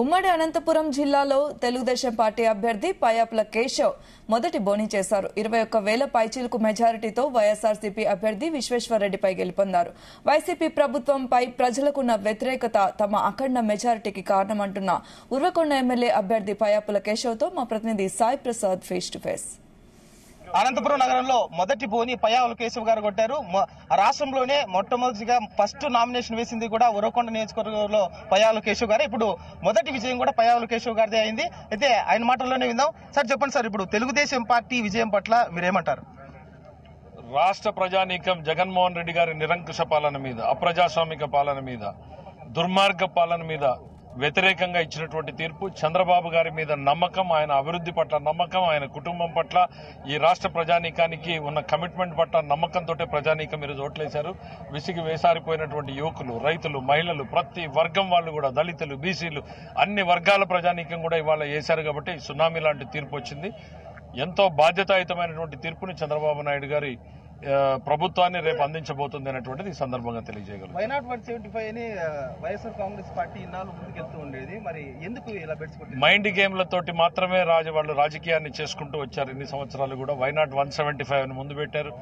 ఉమ్మడి అనంతపురం జిల్లాలో తెలుగుదేశం పార్టీ అభ్యర్థి పయాపుల కేశవ్ మొదటి బోని చేశారు. 21,000 పైచిలుకు మెజారిటీతో వైఎస్ఆర్సీపీ అభ్యర్థి విశ్వేశ్వరరెడ్డిపై గెలుపొందారు. వైసీపీ ప్రభుత్వంపై ప్రజలకున్న వ్యతిరేకత తమ అఖండ మెజారిటీకి కారణమంటున్న ఉర్వకొండ ఎమ్మెల్యే అభ్యర్థి పయాపుల కేశవ్తో మా ప్రతినిధి Sai Prasad face to face. Anantapuram నగరంలో మొదటి బోని పయావుల కేశవ్ గారు కొట్టారు. రాష్ట్రంలోనే మొట్టమొదటిగా ఫస్ట్ నామినేషన్ వేసింది కూడా ఉరవకొండ నియోజకవర్గంలో పయావుల కేశవ్ గారు. ఇప్పుడు మొదటి విజయం కూడా పయావుల కేశవ్ గారిదే అయింది. అయితే ఆయన మాటల్లోనే విందాం. సార్ చెప్పండి సార్, ఇప్పుడు తెలుగుదేశం పార్టీ విజయం పట్ల మీరేమంటారు? రాష్ట్ర ప్రజానీకం జగన్మోహన్ రెడ్డి గారి నిరంకుశ పాలన మీద, అప్రజాస్వామిక పాలన మీద, దుర్మార్గ పాలన మీద వ్యతిరేకంగా ఇచ్చినటువంటి తీర్పు, చంద్రబాబు గారి మీద నమ్మకం, ఆయన అభివృద్ధి పట్ల నమ్మకం, ఆయన కుటుంబం పట్ల, ఈ రాష్ట్ర ప్రజానీకానికి ఉన్న కమిట్మెంట్ పట్ల నమ్మకంతో ప్రజానీకం మీరు ఓట్లేశారు. విసిగి వేసారిపోయినటువంటి యువకులు, రైతులు, మహిళలు, ప్రతి వర్గం వాళ్ళు కూడా, దళితులు, బీసీలు, అన్ని వర్గాల ప్రజానీకం కూడా ఇవాళ వేశారు. కాబట్టి సునామీ లాంటి తీర్పు వచ్చింది. ఎంతో బాధ్యతాయుతమైనటువంటి తీర్పుని చంద్రబాబు నాయుడు గారి ప్రభుత్వాన్ని రేపు అందించబోతుంది అనేటువంటిది ఈ సందర్భంగా తెలియజేయగలరు. వైనాట్ 175 అని వైఎస్ఆర్ కాంగ్రెస్ పార్టీ ఇన్నాళ్ళు ముందుకెళ్తూ ఉండేది, మరి ఎందుకు ఇలా పెట్టుకుంటుంది? మైండ్ గేమ్లతోటి మాత్రమే వాళ్ళు రాజకీయాన్ని చేసుకుంటూ వచ్చారు. ఇన్ని సంవత్సరాలు కూడా వైనాట్ 175 అని ముందు పెట్టారు.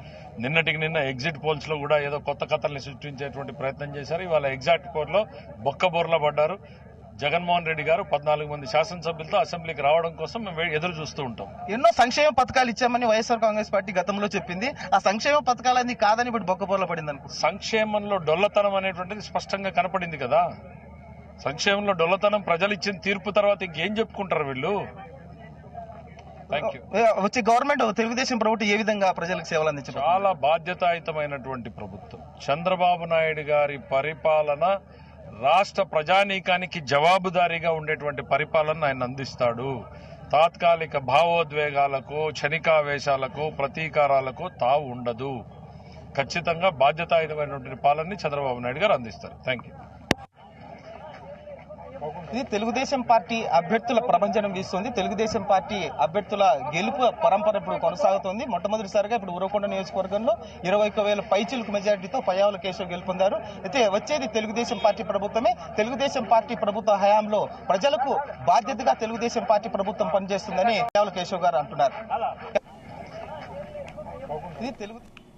నిన్నటికి నిన్న ఎగ్జిట్ పోల్స్ లో కూడా ఏదో కొత్త కథల్ని సృష్టించేటువంటి ప్రయత్నం చేశారు. ఇవాళ ఎగ్జాక్ట్ పోల్ లో బొక్కబోర్లా పడ్డారు. జగన్మోహన్ రెడ్డి గారు 14 మంది శాసనసభ్యులతో అసెంబ్లీకి రావడం కోసం మేము ఎదురు చూస్తూ ఉంటాం. ఎన్నో సంక్షేమ పథకాలు ఇచ్చామని వైఎస్ఆర్ కాంగ్రెస్ పార్టీ గతంలో చెప్పింది. ఆ సంక్షేమ పథకాలన్నీ కాదని ఇప్పుడు బొక్కబోర్ల పడింది అనుకో. సంక్షేమంలో డొల్లతనం అనేటువంటిది స్పష్టంగా కనపడింది కదా. సంక్షేమంలో డొల్లతనం ప్రజలు ఇచ్చిన తీర్పు తర్వాత ఇంకేం చెప్పుకుంటారు వీళ్ళు? వచ్చే గవర్నమెంట్ తెలుగుదేశం ప్రభుత్వం ఏ విధంగా ప్రజలకు సేవలు అందించారు? చాలా బాధ్యతాయుతమైనటువంటి ప్రభుత్వం. చంద్రబాబు నాయుడు గారి పరిపాలన రాష్ట్ర ప్రజానీకానికి జవాబుదారీగా ఉండేటువంటి పరిపాలన ఆయన అందిస్తాడు. తాత్కాలిక భావోద్వేగాలకు, క్షణికావేశాలకు, ప్రతీకారాలకు తావు ఉండదు. ఖచ్చితంగా బాధ్యతాయుతమైనటువంటి పాలనని చంద్రబాబు నాయుడు గారు అందిస్తారు. Thank you. ఇది తెలుగుదేశం పార్టీ అభ్యర్థుల ప్రభంజనం వీస్తుంది. తెలుగుదేశం పార్టీ అభ్యర్థుల గెలుపు పరంపర ఇప్పుడు కొనసాగుతోంది. మొట్టమొదటిసారిగా ఇప్పుడు ఉరవకొండ నియోజకవర్గంలో 21,000 పైచిలుకు మెజారిటీతో పయావుల కేశవ్ గెలుపొందారు. అయితే వచ్చేది తెలుగుదేశం పార్టీ ప్రభుత్వమే. తెలుగుదేశం పార్టీ ప్రభుత్వ హయాంలో ప్రజలకు బాధ్యతగా తెలుగుదేశం పార్టీ ప్రభుత్వం పనిచేస్తుందని పయావుల కేశవ్ గారు అంటున్నారు. ఇది తెలుగు